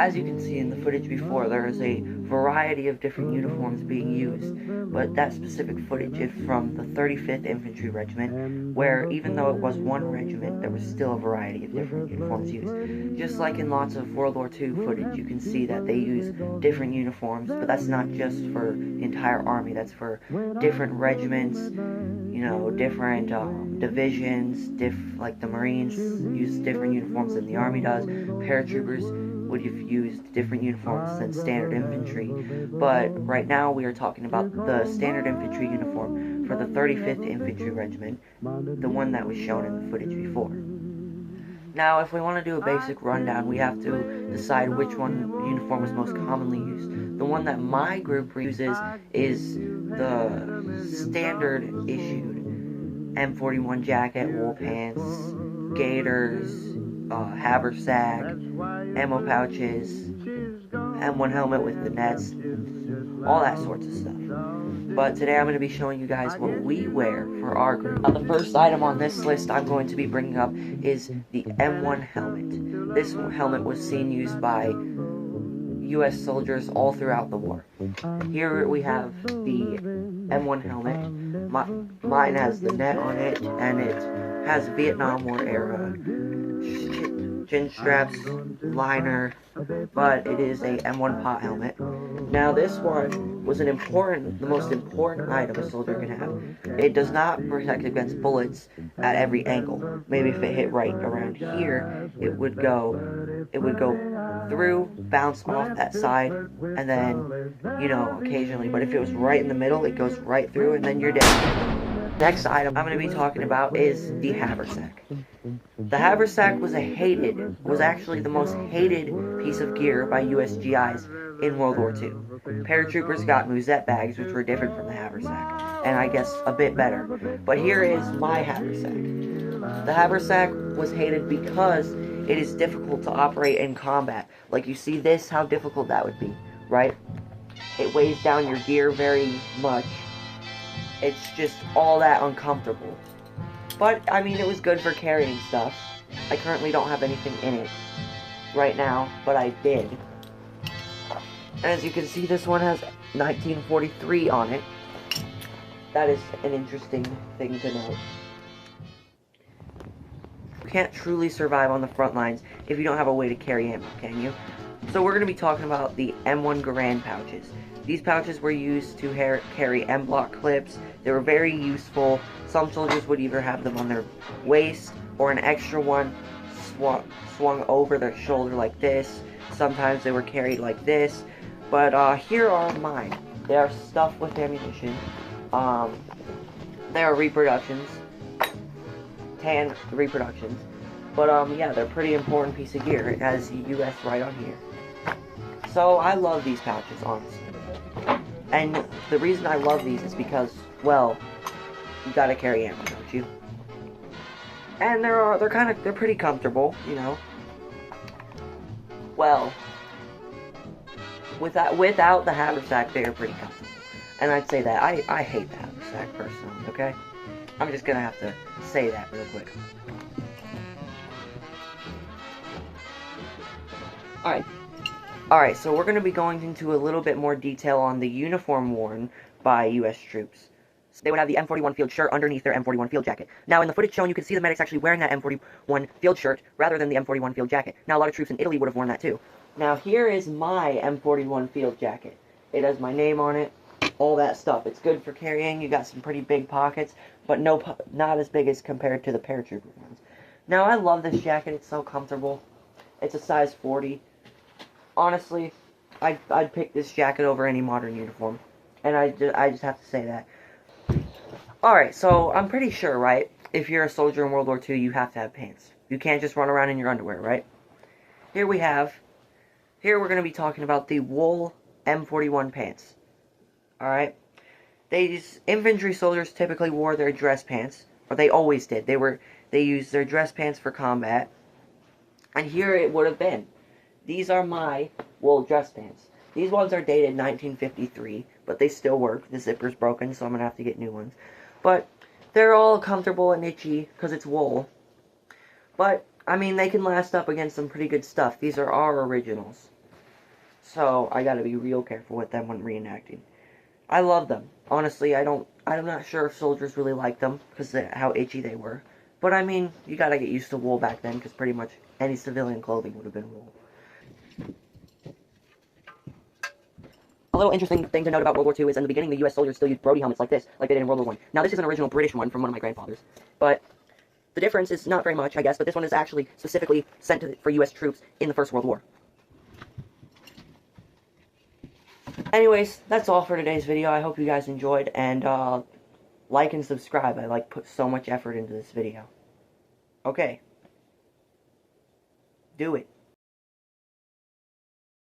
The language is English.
as you can see in the footage before, there is a variety of different uniforms being used, but that specific footage is from the 35th Infantry Regiment, where even though it was one regiment, there was still a variety of different uniforms used. Just like in lots of World War II footage, you can see that they use different uniforms, but that's not just for the entire army, that's for different regiments, different divisions, like the Marines use different uniforms than the Army does. Paratroopers would have used different uniforms than standard infantry. But right now we are talking about the standard infantry uniform for the 35th Infantry Regiment, the one that was shown in the footage before. Now, if we want to do a basic rundown, we have to decide which uniform was most commonly used. The one that my group uses is the standard issued M41 jacket, wool pants, gaiters, haversack, ammo pouches, M1 helmet with the nets, all that sorts of stuff. But today I'm going to be showing you guys what we wear for our group. Now, the first item on this list I'm going to be bringing up is the M1 helmet. This helmet was seen used by U.S. soldiers all throughout the war. Here we have the M1 helmet. Mine has the net on it, and it has Vietnam War era chin straps, liner, but it is a M1 pot helmet. Now this one was the most important item a soldier can have. It does not protect against bullets at every angle. Maybe if it hit right around here, it would go through, bounce off that side, and then, occasionally. But if it was right in the middle, it goes right through, and then you're dead. Next item I'm going to be talking about is the haversack. The haversack was actually the most hated piece of gear by US GIs in World War II. Paratroopers got musette bags, which were different from the haversack, and I guess a bit better. But here is my haversack. The haversack was hated because it is difficult to operate in combat. Like you see this, how difficult that would be, right? It weighs down your gear very much. It's just all that uncomfortable. But, I mean, it was good for carrying stuff. I currently don't have anything in it right now, but I did. As you can see, this one has 1943 on it. That is an interesting thing to note. You can't truly survive on the front lines if you don't have a way to carry ammo, can you? So we're going to be talking about the M1 Garand pouches. These pouches were used to carry M-block clips. They were very useful. Some soldiers would either have them on their waist or an extra one swung over their shoulder like this. Sometimes they were carried like this. But here are mine. They are stuffed with ammunition. They are reproductions. Tan reproductions. But yeah, they're a pretty important piece of gear. It has US right on here. So I love these pouches, honestly. And the reason I love these is because, well, you gotta carry ammo, don't you? And they're pretty comfortable, Well, without the haversack, they are pretty comfortable. And I'd say that I hate the haversack personally, okay? I'm just gonna have to say that real quick. Alright, so we're going to be going into a little bit more detail on the uniform worn by U.S. troops. So they would have the M41 field shirt underneath their M41 field jacket. Now, in the footage shown, you can see the medics actually wearing that M41 field shirt rather than the M41 field jacket. Now, a lot of troops in Italy would have worn that too. Now, here is my M41 field jacket. It has my name on it, all that stuff. It's good for carrying. You got some pretty big pockets, but not as big as compared to the paratrooper ones. Now, I love this jacket. It's so comfortable. It's a size 40. Honestly, I'd pick this jacket over any modern uniform. And I just have to say that. Alright, so I'm pretty sure, right? If you're a soldier in World War II, you have to have pants. You can't just run around in your underwear, right? Here we're going to be talking about the wool M41 pants. Alright? These infantry soldiers typically wore their dress pants. Or they always did. They used their dress pants for combat. And here it would have been. These are my wool dress pants. These ones are dated 1953, but they still work. The zipper's broken, so I'm going to have to get new ones. But they're all comfortable and itchy because it's wool. But, I mean, they can last up against some pretty good stuff. These are our originals. So I gotta be real careful with them when reenacting. I love them. Honestly, I'm not sure if soldiers really like them because of how itchy they were. But I mean, you gotta get used to wool back then because pretty much any civilian clothing would have been wool. A little interesting thing to note about World War II is in the beginning the US soldiers still used Brody helmets like this, like they did in World War I. Now this is an original British one from one of my grandfathers. But the difference is not very much, I guess, but this one is actually specifically sent for US troops in the First World War. Anyways, that's all for today's video. I hope you guys enjoyed, and like and subscribe. I put so much effort into this video. Okay. Do it.